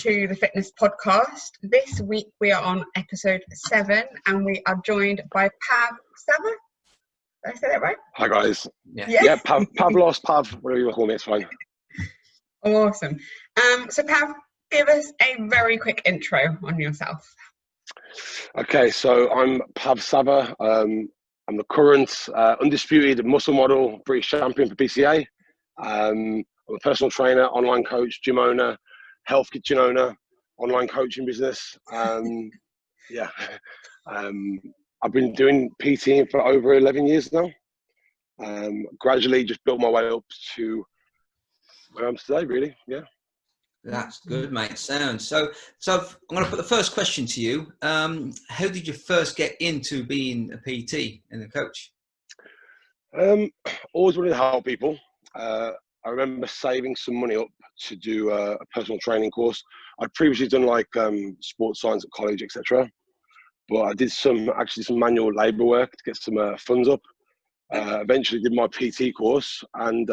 to the Fitness Podcast. This week we are on episode 7 and we are joined by Pav Savva. Did I say that right? Hi guys. Yeah. Pav, whatever you want to call me, it's fine. Awesome. So Pav, give us a very quick intro on yourself. Okay, so I'm Pav Savva. I'm the current undisputed muscle model British champion for PCA. I'm a personal trainer, online coach, gym owner, health kitchen owner, online coaching business. I've been doing PT for over 11 years now. Gradually just built my way up to where I'm today, really. Yeah. That's good, mate. So I'm going to put the first question to you. How did you first get into being a PT and a coach? Always wanted to help people. I remember saving some money up to do a personal training course. I'd previously done like sports science at college, etc. But I did some manual labour work to get some funds up. Eventually did my PT course and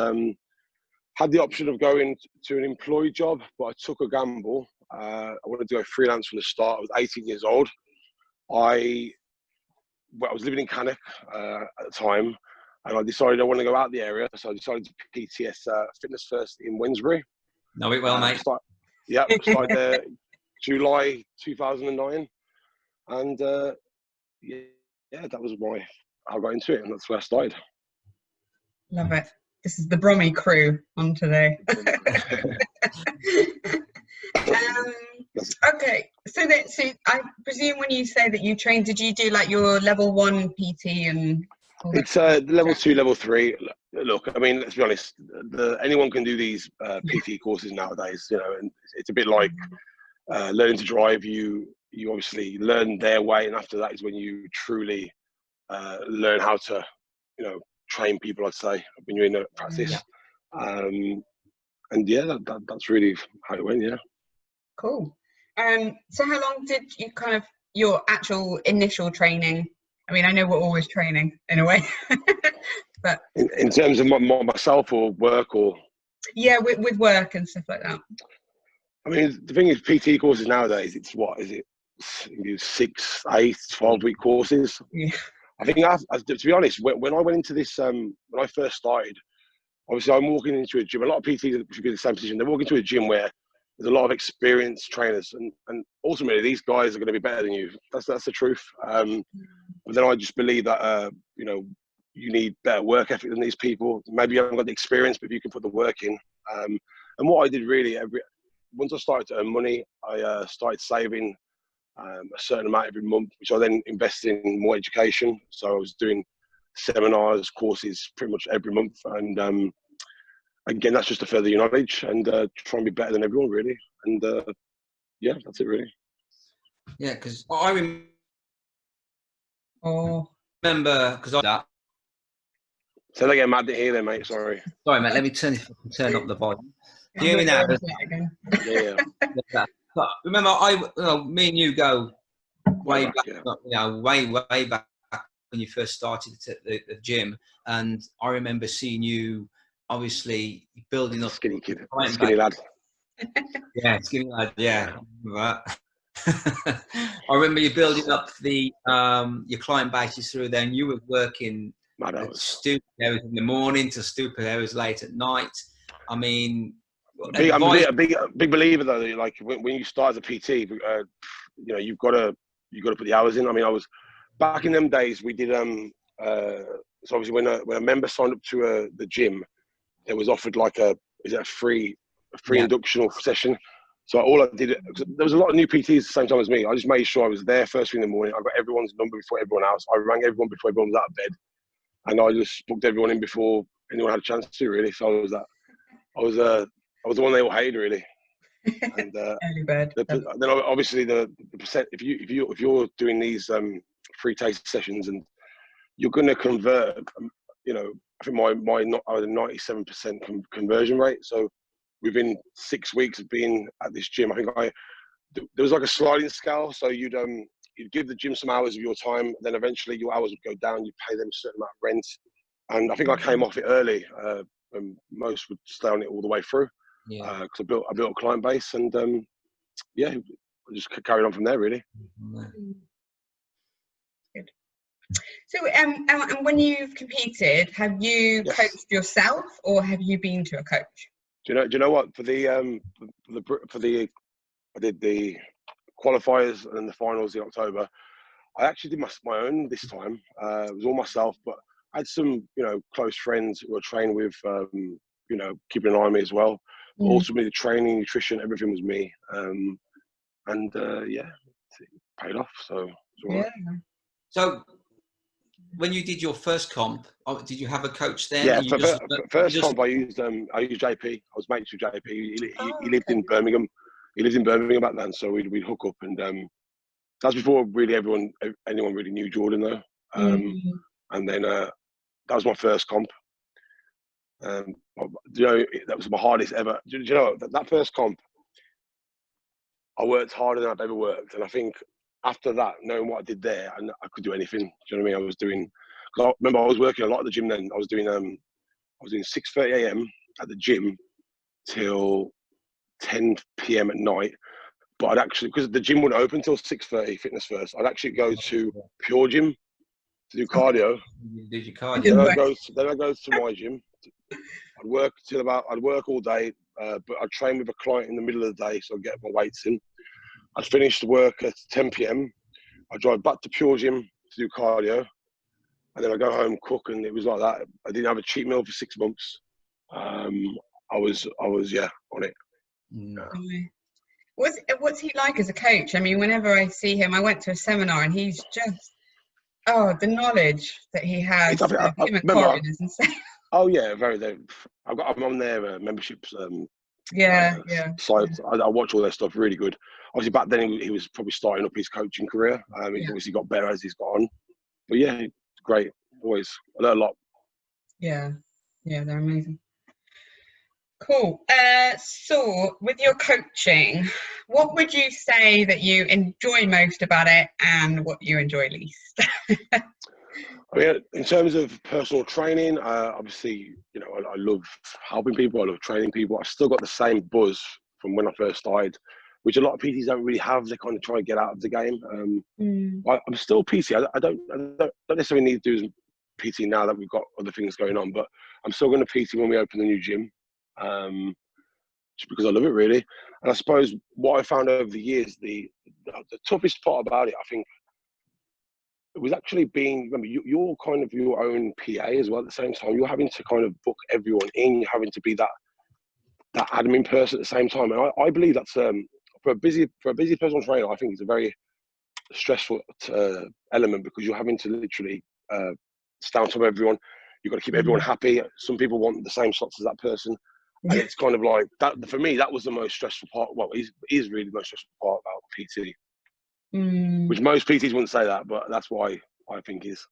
had the option of going to an employed job, but I took a gamble. I wanted to go freelance from the start. I was 18 years old. I was living in Cannock at the time, and I decided I wanted to go out the area, so I decided to PTS Fitness First in Wednesbury. Know it well, mate. Started there July 2009, and that was how I got into it, and that's where I started. Love it. This is the Brommy crew on today. Okay, so I presume when you say that you trained, did you do like your level 1 PT and? It's level 2, level 3. Look, I mean, let's be honest. Anyone can do these PT courses nowadays. You know, and it's a bit like learning to drive. You obviously learn their way, and after that is when you truly learn how to, train people. I'd say when you're in a practice. That's really how it went. Yeah. Cool. So how long did you your actual initial training? I mean, I know we're always training in a way, but in terms of myself or work or with work and stuff like that. I mean, the thing is, PT courses nowadays, it's 6, 8, 12-week courses. Yeah. I think, to be honest, when I went into this, when I first started, obviously I'm walking into a gym. A lot of PTs should be in the same position. They walk into a gym where there's a lot of experienced trainers, and ultimately these guys are going to be better than you. That's the truth. But then I just believe that you need better work ethic than these people. Maybe you haven't got the experience, but if you can put the work in. And what I did really, once I started to earn money, I started saving a certain amount every month, which I then invested in more education. So I was doing seminars, courses pretty much every month, and again, that's just to further your knowledge and try and be better than everyone, really. And that's it, really. Yeah, because I remember because that. So they get mad to hear them, mate. Sorry, mate. Let me turn up the volume. Do you hear me now? Yeah. But remember, me and you go way back. Way back when you first started at the gym, and I remember seeing you. Obviously, building up. Skinny lad. Yeah, skinny lad. Yeah, that. I remember you building up your client bases through there, and you were working stupid hours in the morning to stupid hours late at night. I mean, I'm a big believer though. That, like when you start as a PT, you've got to put the hours in. I mean, I was back in them days. We did so obviously when a member signed up to the gym, it was offered like a free inductional session. So all I did, there was a lot of new PTs at the same time as me. I just made sure I was there first thing in the morning. I got everyone's number before everyone else. I rang everyone before everyone was out of bed, and I just booked everyone in before anyone had a chance to. Really, so I was the one they all hated, really. And then obviously the percent, if you're doing these free taste sessions and you're going to convert, I think I had a 97% conversion rate. So within 6 weeks of being at this gym, I think there was like a sliding scale. So you'd give the gym some hours of your time, then eventually your hours would go down. You pay them a certain amount of rent, and I think I came off it early, and most would stay on it all the way through. Because I built a client base, and yeah, just carried on from there, really. Good. So, and when you've competed, have you coached yourself, or have you been to a coach? Do you know what? I did the qualifiers and then the finals in October. I actually did my own this time. It was all myself, but I had some, close friends who I trained with, keeping an eye on me as well. But ultimately, the training, nutrition, everything was me. It paid off. So it's all right. So when you did your first comp, did you have a coach then? Yeah, first comp I used JP. I was mates with JP. He lived in Birmingham. He lived in Birmingham back then, so we'd hook up, and that's before really anyone really knew Jordan though. And then that was my first comp. That was my hardest ever. Do you know that first comp? I worked harder than I've ever worked, and I think after that, knowing what I did there, I could do anything. Do you know what I mean? I was doing. Cause I remember I was working a lot at the gym then. I was doing 6:30 a.m. at the gym till 10 p.m. at night. But I'd actually, because the gym wouldn't open till 6:30, fitness first, I'd actually go to Pure Gym to do cardio. Did your cardio? Then I go to my gym. I'd work all day, but I'd train with a client in the middle of the day, so I'd get my weights in. I'd finish the work at 10 p.m. I'd drive back to Pure Gym to do cardio, and then I'd go home, cook, and it was like that. I didn't have a cheat meal for 6 months. I was on it. What's he like as a coach? I mean, whenever I see him, I went to a seminar and he's just, the knowledge that he has. Him and Corin is insane. Oh yeah, I'm on their memberships. Sites. I watch all their stuff. Really good. Obviously, back then he was probably starting up his coaching career. He's obviously got better as he's got on. But yeah, great. Always, I learn a lot. Yeah, they're amazing. Cool. So with your coaching, what would you say that you enjoy most about it and what you enjoy least? I mean, in terms of personal training, obviously, I love helping people. I love training people. I've still got the same buzz from when I first started, which a lot of PTs don't really have. They kind of try and get out of the game. I'm still PT. I don't necessarily need to do PT now that we've got other things going on, but I'm still going to PT when we open the new gym. Just because I love it, really. And I suppose what I found over the years, the toughest part about it, I think, it was actually remember, you're kind of your own PA as well at the same time. You're having to kind of book everyone in. You're having to be that admin person at the same time. And I believe that's for a busy personal trainer, I think it's a very stressful element, because you're having to literally stay on top of everyone. You've got to keep everyone happy. Some people want the same slots as that person. And it's kind of like that. For me, that was the most stressful part. Well, it is really the most stressful part about PT. Which most PTs wouldn't say that, but that's why I think is.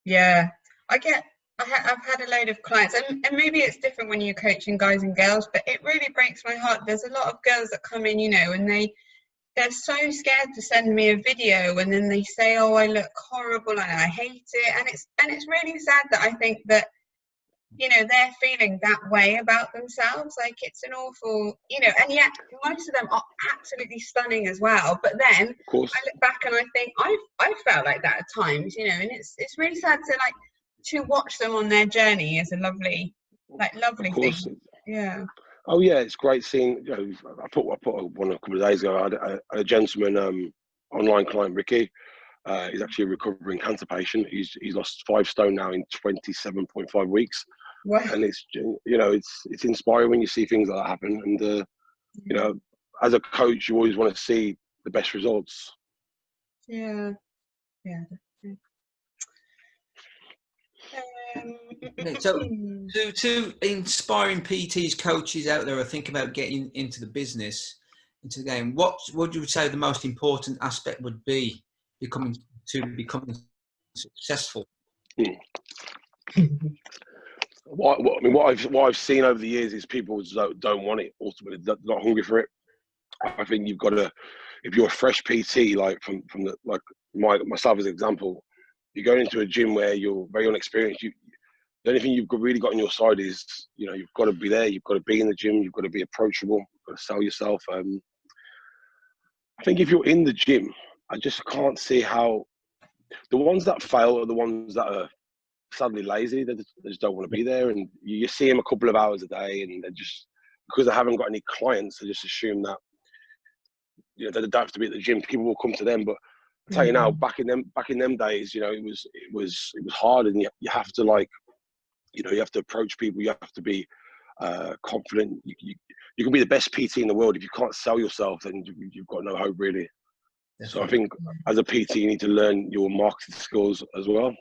Yeah, I've had a load of clients, and maybe it's different when you're coaching guys and girls, but it really breaks my heart. There's a lot of girls that come in, and they're so scared to send me a video, and then they say, "Oh, I look horrible and I hate it," and it's really sad that I think that they're feeling that way about themselves. Like, it's an awful, and yet most of them are absolutely stunning as well. But then of course, I look back and I think I felt like that at times, and it's really sad to watch them on their journey is a lovely thing. Yeah. Oh yeah, it's great seeing. I put one a couple of days ago. I had a gentleman, online client, Ricky. He's actually a recovering cancer patient. He's lost 5 stone now in 27.5 weeks. Wow. And it's inspiring when you see things like that happen. And as a coach, you always want to see the best results. Yeah. So to inspiring PTs, coaches out there are thinking about getting into the business, into the game, what would you say the most important aspect would be becoming successful? What I've seen over the years is people don't want it. Ultimately, they're not hungry for it. I think you've got to, if you're a fresh PT, like from myself as an example, you go into a gym where you're very inexperienced. The only thing you've really got on your side is, you've got to be there. You've got to be in the gym. You've got to be approachable. got to sell yourself. I think if you're in the gym, I just can't see how the ones that fail are the ones that are sadly lazy. They just don't want to be there, and you see them a couple of hours a day, and they're just, because they haven't got any clients, they just assume that they don't have to be at the gym. People will come to them. But I tell you now, back in them days, it was hard, and you have to, like, you have to approach people. You have to be confident. You can be the best PT in the world. If you can't sell yourself, then you've got no hope, really. So I think as a PT, you need to learn your marketing skills as well.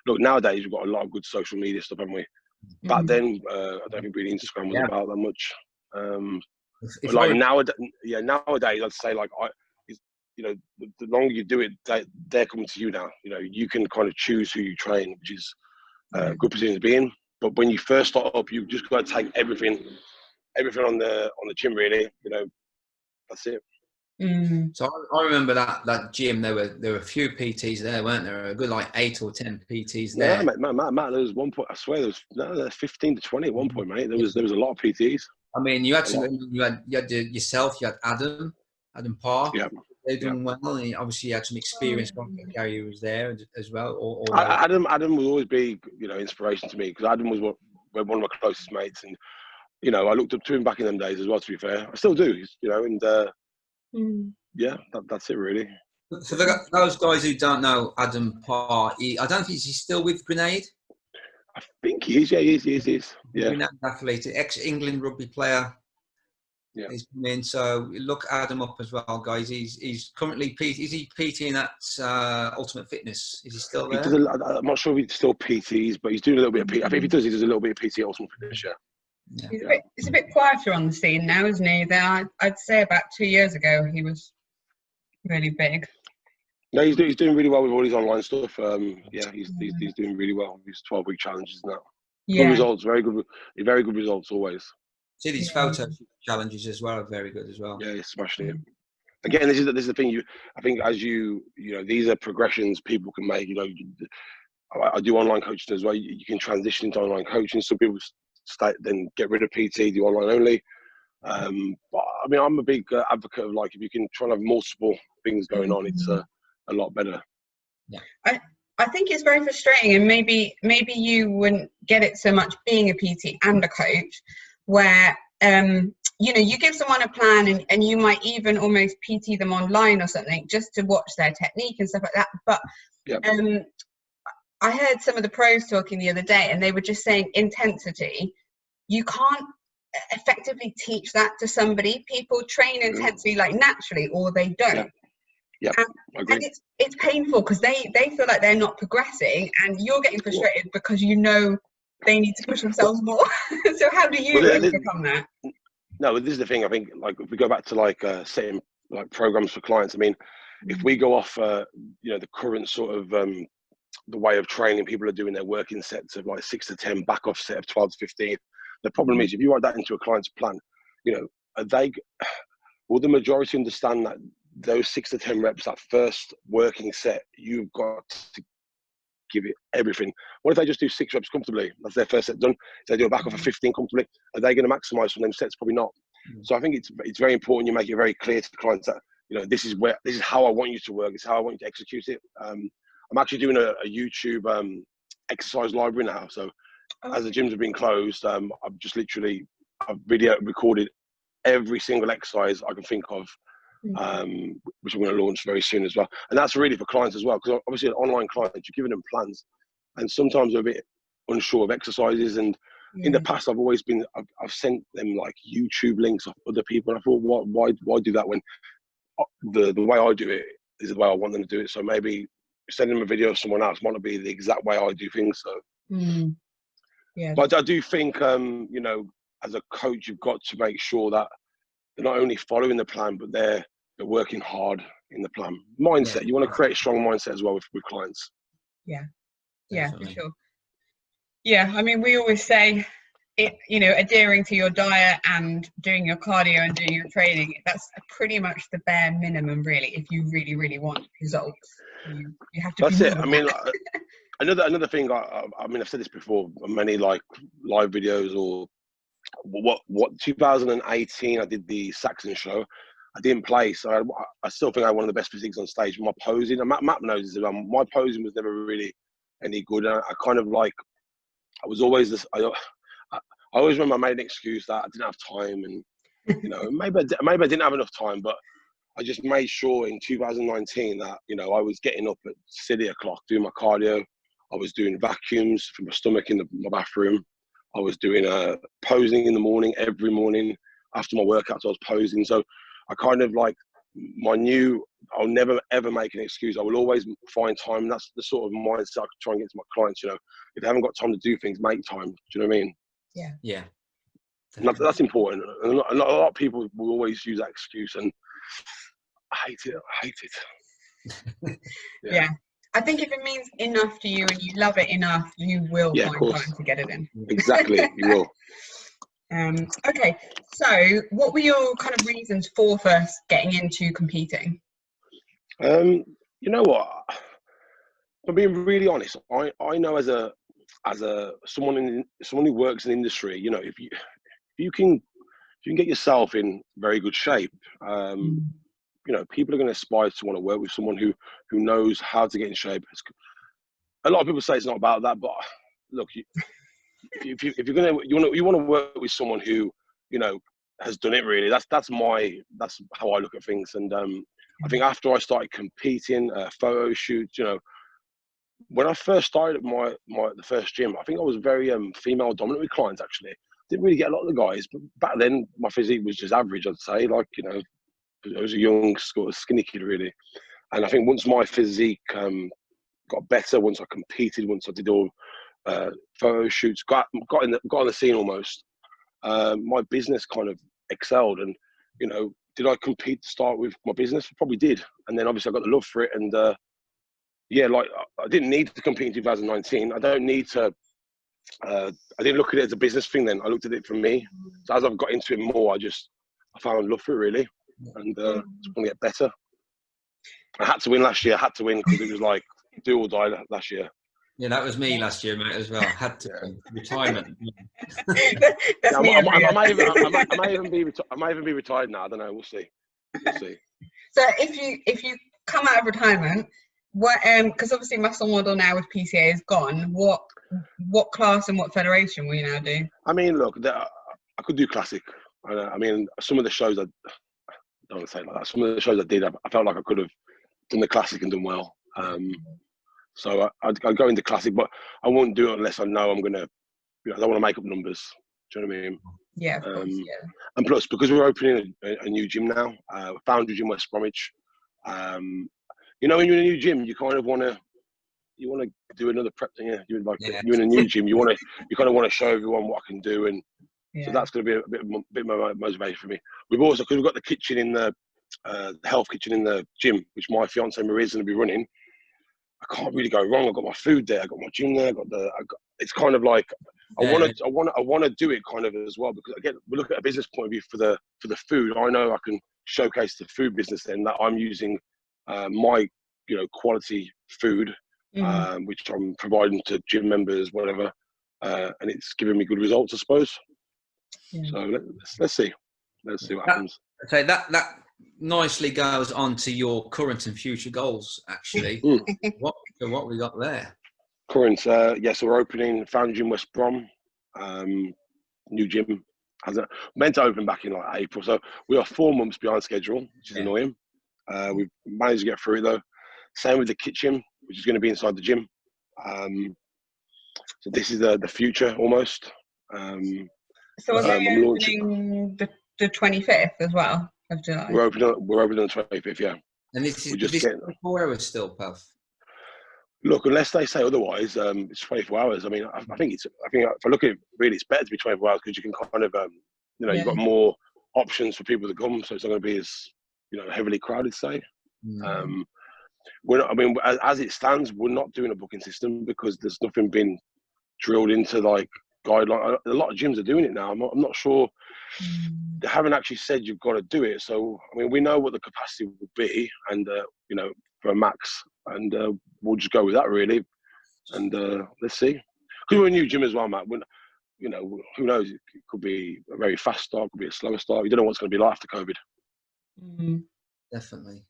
Look, nowadays we've got a lot of good social media stuff, haven't we? Back then, I don't think really Instagram was about that much. But like nowadays, I'd say, like, the longer you do it, they're coming to you now. You can kind of choose who you train, which is a good position to be in. But when you first start up, you've just got to take everything on the gym, really. That's it. So I remember that gym. There were a few PTs there, weren't there? A good, like, 8 or 10 PTs there. No, Matt, there was one point. I swear there was 15 to 20 at one point, mate. There was a lot of PTs. I mean, you had yourself. You had Adam Parr. Yeah, They're doing well, and obviously you had some experience. Gary was there as well. Adam will always be, inspiration to me, because Adam was one of my closest mates, and I looked up to him back in them days as well. To be fair, I still do. And yeah, that's it, really. For those guys who don't know Adam Parr, I don't think he's still with Grenade. I think he is. Yeah, he is. Yeah. Grenade athlete, ex-England rugby player. Yeah. He's come in, so look Adam up as well, guys. He's currently is he PTing at Ultimate Fitness? Is he still there? I'm not sure if he's still PTs, but he's doing a little bit of PT. I think if he does a little bit of PT at Ultimate Fitness. Yeah. He's a bit quieter on the scene now, isn't he? I'd say about 2 years ago he was really big. No, he's doing really well with all his online stuff. He's doing really well with his 12-week challenges now. Yeah. Good results, very good results always. See, these photo challenges as well are very good as well. Yeah, he's smashing it. Again, this is the thing. I think as these are progressions people can make. I do online coaching as well. You can transition into online coaching. Some people then get rid of PT, do online only. But I mean, I'm a big advocate of, like, if you can try and have multiple things going on, it's a lot better. Yeah. I think it's very frustrating, and maybe you wouldn't get it so much being a PT and a coach, where you give someone a plan, and you might even almost PT them online or something just to watch their technique and stuff like that. But I heard some of the pros talking the other day, and they were just saying intensity. You can't effectively teach that to somebody. People train intensely, like, naturally, or they don't. Yeah, I agree. And it's painful, because they feel like they're not progressing, and you're getting frustrated because they need to push themselves more. So how do you overcome that? No, this is the thing. I think, like, if we go back to, like, setting, like, programs for clients, I mean, if we go off the current sort of the way of training, people are doing their working sets of, like, 6 to 10, back off set of 12 to 15. The problem is, if you write that into a client's plan, will the majority understand that those 6 to 10 reps, that first working set, you've got to give it everything? What if they just do 6 reps comfortably? That's their first set done. If they do a back off of 15 comfortably, are they going to maximize from them sets? Probably not. So I think it's very important you make it very clear to the clients that, this is how I want you to work. It's how I want you to execute it. I'm actually doing a YouTube exercise library now. So as the gyms have been closed, I've video recorded every single exercise I can think of, which I'm going to launch very soon as well. And that's really for clients as well, because obviously an online client, you're giving them plans, and sometimes they're a bit unsure of exercises. And in the past, I've sent them, like, YouTube links of other people, and I thought, why do that when the way I do it is the way I want them to do it? So maybe sending them a video of someone else might not be the exact way I do things. So, but I do think, as a coach, you've got to make sure that they're not only following the plan, but they're working hard in the plan. Mindset. You want to create a strong mindset as well with clients. Yeah, for sure. Yeah, I mean, we always say, adhering to your diet and doing your cardio and doing your training, that's pretty much the bare minimum, really, if you really, really want results. You have to. That's it. I mean, another thing. I mean, I've said this before on many, like, live videos or what 2018 I did the Saxon show. I didn't play, so I still think I had one of the best physiques on stage. My posing, and Matt knows this, my posing was never really any good. And I kind of like, I was always this. I always remember I made an excuse that I didn't have time, and you know, maybe I didn't have enough time, but I just made sure in 2019 that, you know, I was getting up at silly o'clock doing my cardio. I was doing vacuums for my stomach in my bathroom. I was doing posing in the morning, every morning after my workouts. I was posing. So I kind of like I'll never ever make an excuse. I will always find time. That's the sort of mindset I try and get to my clients. You know, if they haven't got time to do things, make time. Do you know what I mean? Yeah. Yeah. And that's important. And a lot of people will always use that excuse, and I hate it. Yeah. I think if it means enough to you and you love it enough, you will find time to get it in. Exactly, you will. Okay, so what were your kind of reasons for first getting into competing? You know what? I'm being really honest. I know as a someone who works in the industry, you know, if you can get yourself in very good shape, you know, people are going to aspire to want to work with someone who knows how to get in shape. A lot of people say it's not about that, but look, if you want to work with someone who, you know, has done it really. That's how I look at things. And I think after I started competing, photo shoots, you know, when I first started at the first gym, I think I was very female dominant with clients. Actually, didn't really get a lot of the guys, but back then my physique was just average. I'd say, like, you know, I was a young sort of skinny kid really. And I think once my physique got better, once I competed, once I did all photo shoots, got on the scene almost, my business kind of excelled. And, you know, did I compete to start with my business? I probably did. And then obviously I got the love for it. And yeah, like I didn't need to compete in 2019. I don't need to, I didn't look at it as a business thing then. I looked at it for me. So as I've got into it more, I found love for it really. And just want to get better. I had to win last year. I had to win because it was like do or die last year. Yeah, that was me last year, mate, as well. Had to retirement. That's me. I might even be retired now. I don't know. We'll see. So if you come out of retirement, what because obviously muscle model now with PCA is gone. What class and what federation will you now do? I mean, look, I could do classic. I mean, some of the shows I don't want to say it like that. Some of the shows I did, I felt like I could have done the classic and done well. So I'd go into classic, but I won't do it unless I know I'm gonna. You know, I don't want to make up numbers. Do you know what I mean? Yeah, of course, yeah. And plus, because we're opening a new gym now, Foundry Gym West Bromwich. You know, when you're in a new gym, you kind of want to do another prep thing. Yeah, you're in a new gym. You kind of want to show everyone what I can do, and so that's going to be a bit more motivation for me. We've also, because we've got the kitchen in the health kitchen in the gym, which my fiance Maria's going to be running. I can't really go wrong. I've got my food there. I've got my gym there. It's kind of like I want to do it kind of as well, because again, we look at a business point of view for the food. I know I can showcase the food business then that I'm using my quality food, which I'm providing to gym members, whatever, and it's giving me good results, I suppose. Yeah. So let's see what happens. Okay, that nicely goes on to your current and future goals, actually. What we got there? Current, so we're opening Foundry Gym West Brom, new gym. Meant to open back in like April, so we are 4 months behind schedule, which is annoying. We've managed to get through it though. Same with the kitchen, which is going to be inside the gym. So this is the future almost. So are they opening the 25th as well of July? We're opening on the 25th, yeah. And this is 24 hours still, Pav? Look, unless they say otherwise, it's 24 hours. I mean, I think if I look at it, really, it's better to be 24 hours because you can kind of, you've got more options for people to come, so it's not going to be as, heavily crowded, say. As it stands, we're not doing a booking system because there's nothing been drilled into like guideline. A lot of gyms are doing it now. I'm not sure. They haven't actually said you've got to do it. So, I mean, we know what the capacity will be, and for a max, and we'll just go with that really. And let's see. Because we're a new gym as well, Matt. you know, who knows? It could be a very fast start, could be a slower start. You don't know what's going to be like after COVID. Definitely.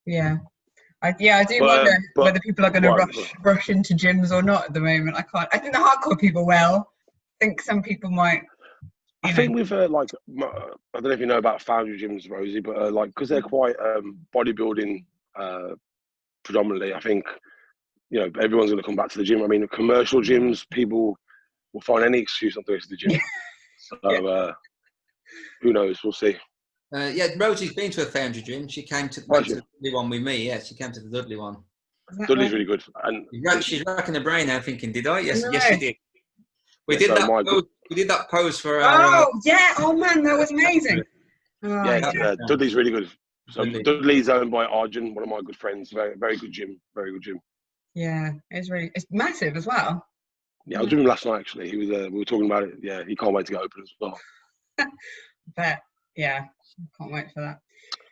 Yeah. I do wonder whether people are going to rush into gyms or not at the moment. I think the hardcore people will. I think some people might. I think with like, I don't know if you know about Foundry gyms, Rosie, but like, because they're quite bodybuilding predominantly, I think, you know, everyone's going to come back to the gym. I mean, commercial gyms, people will find any excuse not to go to the gym. So who knows? We'll see. Yeah, Rosie's been to a Foundry gym. She came to the Dudley one with me. Yeah, she came to the Dudley one. Dudley's really good. And she's racking her brain now, thinking, "Did I?" Yes, no. yes, she did. We did that pose for our. Oh yeah! Oh man, that was amazing. Dudley's really good. So Dudley's owned by Arjun, one of my good friends. Very, very good gym. Very good gym. Yeah, it's massive as well. Yeah, I was with him last night actually. He was. We were talking about it. Yeah, he can't wait to get open as well. But yeah, can't wait for that.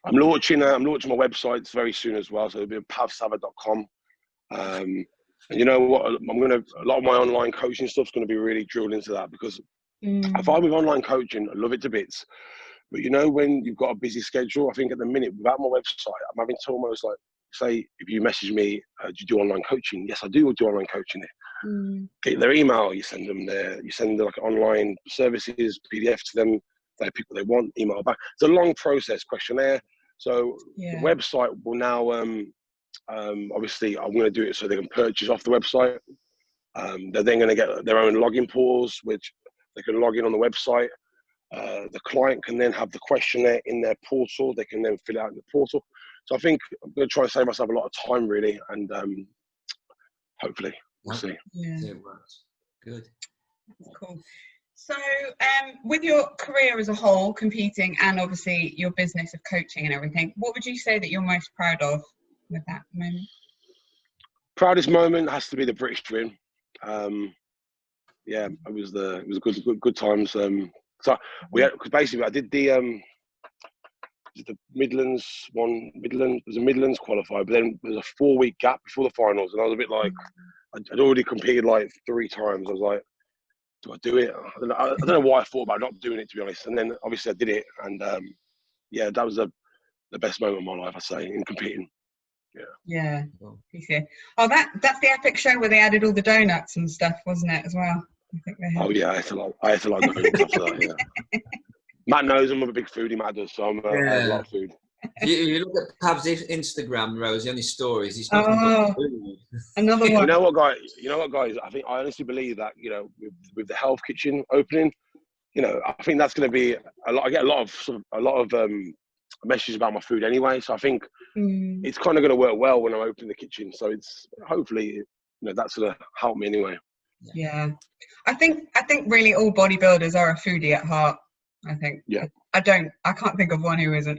I'm launching my websites very soon as well. So it'll be pavsavva.com. And you know what? A lot of my online coaching stuff's going to be really drilled into that, because I find with online coaching, I love it to bits. But you know, when you've got a busy schedule, I think at the minute without my website, I'm having to almost like say, if you message me, do you do online coaching? Yes, I do online coaching. Get their email, you send them like online services, PDF to them. They pick what they want, email back. It's a long process, questionnaire. So the website will now, obviously, I'm going to do it so they can purchase off the website. They're then going to get their own login portals, which they can log in on the website. The client can then have the questionnaire in their portal. They can then fill out in the portal. So I think I'm going to try and save myself a lot of time, really, and hopefully we'll see. Yeah, it works. Good. Cool. So, with your career as a whole, competing, and obviously your business of coaching and everything, what would you say that you're most proud of with that moment? Proudest moment has to be the British win. Yeah, it was good times. So because basically I did the Midlands one. Midlands was a Midlands qualifier, but then there was a 4-week gap before the finals, and I was a bit like, I'd already competed like 3 times. I was like, do I do it? I don't know why I thought about not doing it, to be honest. And then obviously I did it, and yeah, that was the best moment of my life, I say, in competing. Yeah. Oh, that's the epic show where they added all the donuts and stuff, wasn't it, as well? I think they had. Oh yeah, I ate a lot of donuts after that. Yeah. Matt knows I'm a big foodie, Matt does, so I have a lot of food. You look at Pav's Instagram, Rosie, on his stories. He's another one. You know what, guys? I honestly believe that, you know, with the health kitchen opening, you know, I think that's going to be a lot. I get a lot of messages about my food anyway, so I think it's kind of going to work well when I open the kitchen. So it's hopefully, you know, that's going to help me anyway. Yeah, I think really all bodybuilders are a foodie at heart. I think. Yeah. I can't think of one who isn't.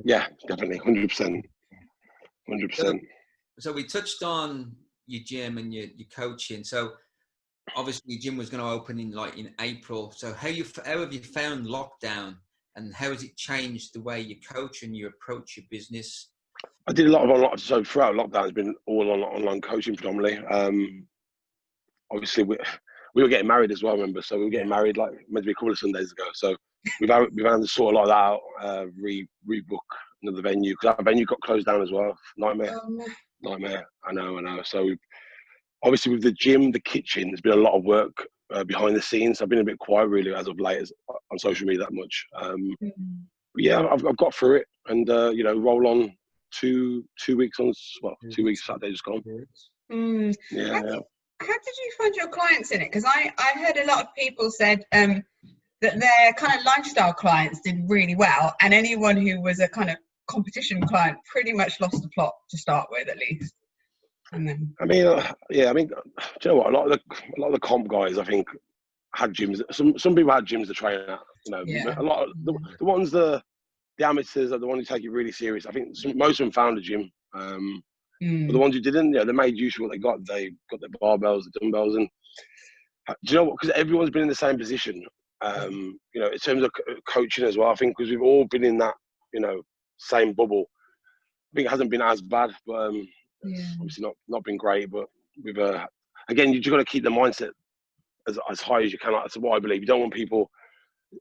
Yeah, definitely, 100%. So we touched on your gym and your coaching. So obviously your gym was going to open in April. So how have you found lockdown, and how has it changed the way you coach and you approach your business? I did a lot of online. So throughout lockdown, it's been all online coaching predominantly. Obviously, we were getting married as well, remember? So we were getting married like meant to be a couple of Sundays ago. So we've had to sort a lot of that out, rebook another venue, because our venue got closed down as well. Nightmare. I know. So obviously with the gym, the kitchen, there's been a lot of work behind the scenes. I've been a bit quiet really as of late on social media that much. But yeah, I've got through it, and you know, roll on 2 weeks on. Well, 2 weeks Saturday just gone. Yeah. How did you find your clients in it? Because I heard a lot of people said that their kind of lifestyle clients did really well, and anyone who was a kind of competition client pretty much lost the plot to start with, at least. And then, I mean, do you know what? A lot of the comp guys, I think, had gyms. Some people had gyms to train at. You know, a lot of the ones the amateurs are the ones who take it really serious. I think most of them found a gym. But the ones who didn't, they made use of what they got. They got their barbells, the dumbbells, and do you know what? Because everyone's been in the same position. You know, in terms of coaching as well. I think because we've all been in that, you know, same bubble. I think it hasn't been as bad, but it's obviously not been great. But we've again, you just got to keep the mindset as high as you can. That's what I believe. You don't want people.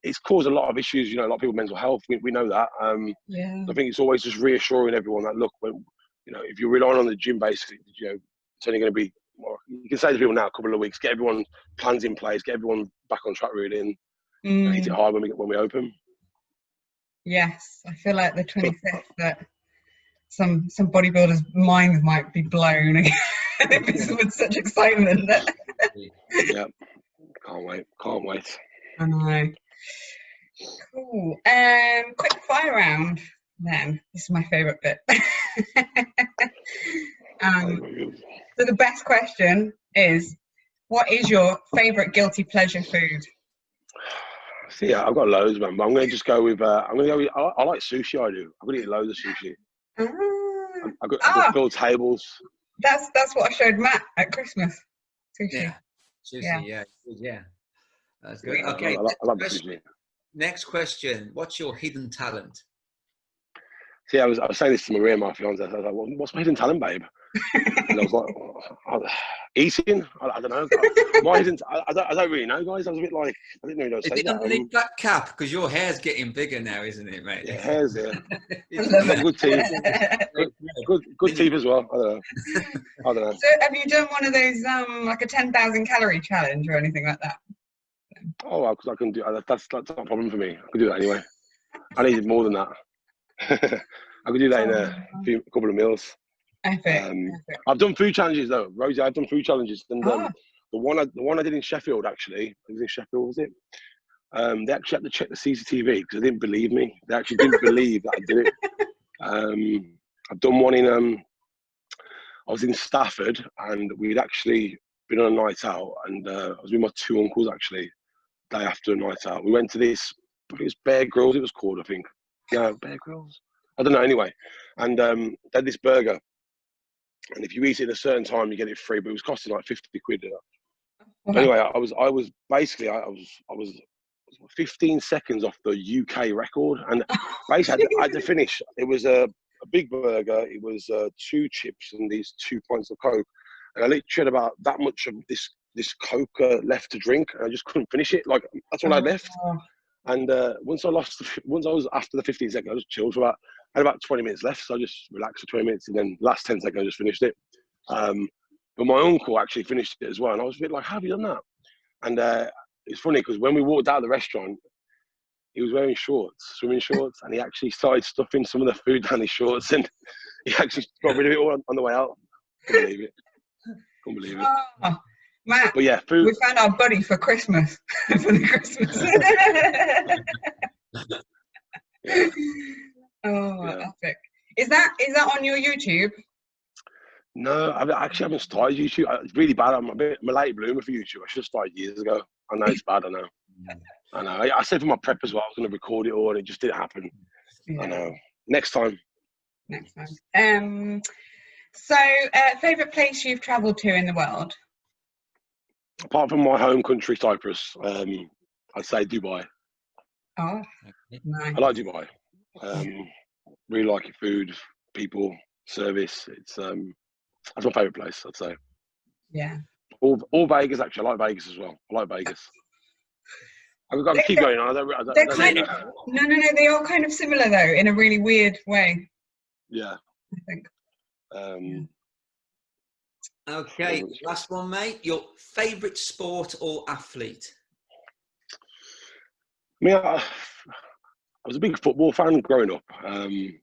It's caused a lot of issues. You know, a lot of people mental health. We know that. Yeah. I think it's always just reassuring everyone that look, when if you're relying on the gym, basically, it's only going to be. Well, you can say to people now, a couple of weeks, get everyone plans in place, get everyone back on track, really, and hit it hard when we open. Yes, I feel like the 25th that some bodybuilders' minds might be blown with such excitement. Yeah, can't wait. I know. Cool. Quick fire round. Then this is my favourite bit. So the best question is, what is your favourite guilty pleasure food? See, yeah, I've got loads, man. But I'm going to just go with. I like sushi. I do. I'm going to eat loads of sushi. I could fill tables. That's what I showed Matt at Christmas. Sushi. Yeah. Sushi. Yeah. That's good. Yeah, okay. I love sushi. Next question. What's your hidden talent? See, I was saying this to Maria, my fiance. I was like, "What's my hidden talent, babe?" And I was like, "Eating." I don't know. My hidden. I don't really know, guys. I was a bit like, I didn't know. Is it underneath that cap? Because your hair's getting bigger now, isn't it, mate? Yeah, hair's there. Good teeth. Good teeth as well. I don't know. So, have you done one of those like a 10,000 calorie challenge or anything like that? Oh, because I can do that's not a problem for me. I can do that anyway. I needed more than that. I could do that in a couple of meals. Epic. I've done food challenges though, Rosie. I've done food challenges, and the one I did in Sheffield, actually, it was in Sheffield, was it? They actually had to check the CCTV because they didn't believe me. They actually didn't believe that I did it. I've done one in I was in Stafford, and we'd actually been on a night out, and I was with my two uncles actually. Day after a night out, we went to this. I think it was Bear Grylls. It was called, I think. No, Bear Grylls. I don't know. Anyway, and they had this burger, and if you eat it at a certain time, you get it free. But it was costing like 50 quid. But anyway, I was basically 15 seconds off the UK record, and basically I had to finish. It was a big burger. It was 2 chips and these 2 pints of Coke, and I literally had about that much of this Coke left to drink, and I just couldn't finish it. Like, that's all I left. And once I was after the 15 seconds, I just chilled for I had about 20 minutes left, so I just relaxed for 20 minutes, and then the last 10 seconds I just finished it. But my uncle actually finished it as well, and I was a bit like, how have you done that? And it's funny because when we walked out of the restaurant, he was wearing shorts, swimming shorts, and he actually started stuffing some of the food down his shorts, and he actually got rid of it all on the way out. Couldn't believe it. Oh, Matt, but yeah, food. We found our buddy for Christmas. For the Christmas. Epic. Is that on your YouTube? No, I actually haven't started YouTube. It's really bad. I'm a late bloomer for YouTube. I should have started years ago. I know it's bad. I know. I said for my prep as well, I was going to record it all, and it just didn't happen. Yeah. I know. Next time. So, favourite place you've travelled to in the world? Apart from my home country, Cyprus, I'd say Dubai. Oh, nice. I like Dubai. Really like your food, people, service. It's that's my favourite place, I'd say. Yeah. All Vegas, actually. I like Vegas as well. I like Vegas. I've got to keep going on. No, they are kind of similar though, in a really weird way. Yeah. I think. Okay, last one, mate. Your favourite sport or athlete? I mean, I was a big football fan growing up. I'm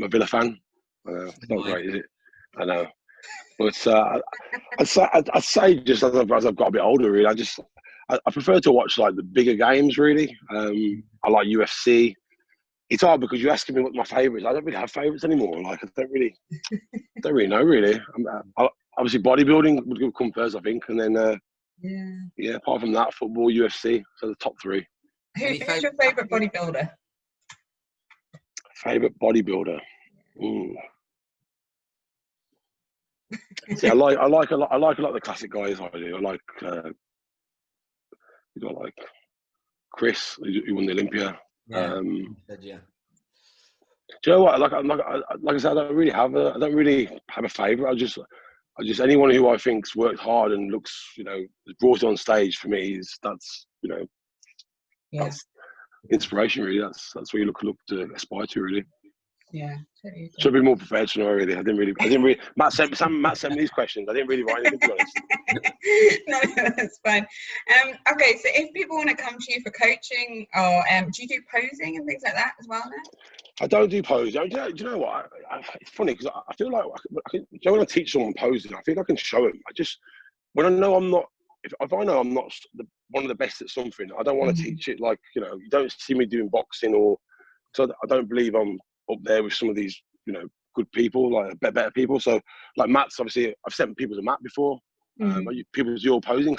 a Villa fan. It's not great, is it? I know. But I'd say just as I've got a bit older, really, I prefer to watch like the bigger games, really. I like UFC. It's hard because you're asking me what my favourites. I don't really have favourites anymore. Like, I don't really know, really. Obviously, bodybuilding would come first, I think, and then yeah. Apart from that, football, UFC, so the top 3. Who's your favourite bodybuilder? Favourite bodybuilder. See, I like a lot of the classic guys. I do. I like Chris, who won the Olympia. Yeah. Do you know what? Like I said, I don't really have a favourite. anyone who I think's worked hard and looks, you know, brought it on stage for me that's you know, that's inspiration really. That's what you look to aspire to really. Yeah, totally. Should be more professional really. I didn't really. Matt sent me these questions. I didn't really write anything, to be honest. No, that's fine. Okay, so if people want to come to you for coaching, or do you do posing and things like that as well now? I don't do posing. Do you know what? It's funny because I feel like when I teach someone posing, I think I can show them. When I know I'm not, if I know I'm not one of the best at something, I don't want to teach it. Like, you know, you don't see me doing boxing so I don't believe I'm up there with some of these, you know, good people, like better people. So like Matt's obviously, I've sent people to Matt before. People to your posing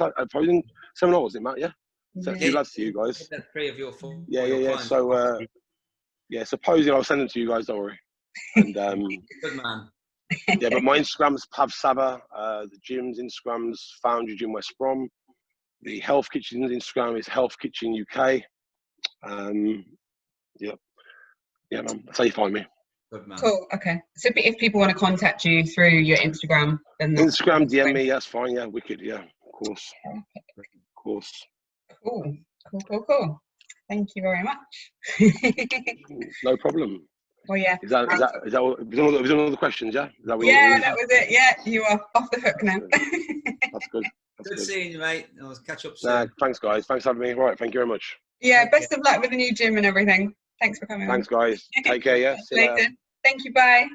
seminar, was it Matt? Yeah. So a few lads to you guys. 3 of your 4. Yeah. So so posing, I'll send them to you guys. Don't worry. And good man. Yeah, but my Instagram's Pav Savva. The gym's Instagram's Foundry Gym West Brom. The Health Kitchen's Instagram is Health Kitchen UK. Yeah, man. That's how you find me. Good man. Cool. Okay. So if people want to contact you through your Instagram, then Instagram, DM me. That's fine. Yeah, wicked. Yeah, of course. Of course. Cool. Thank you very much. No problem. Well, yeah. Is that was there other questions? Yeah. That was it. Yeah, you are off the hook now. That's good. Good seeing you, mate. I'll catch up soon. Thanks, guys. Thanks for having me. All right. Thank you very much. Yeah. Best of luck with the new gym and everything. Thanks for coming. Thanks, guys. Take care. Yeah. See you later. Thank you. Bye.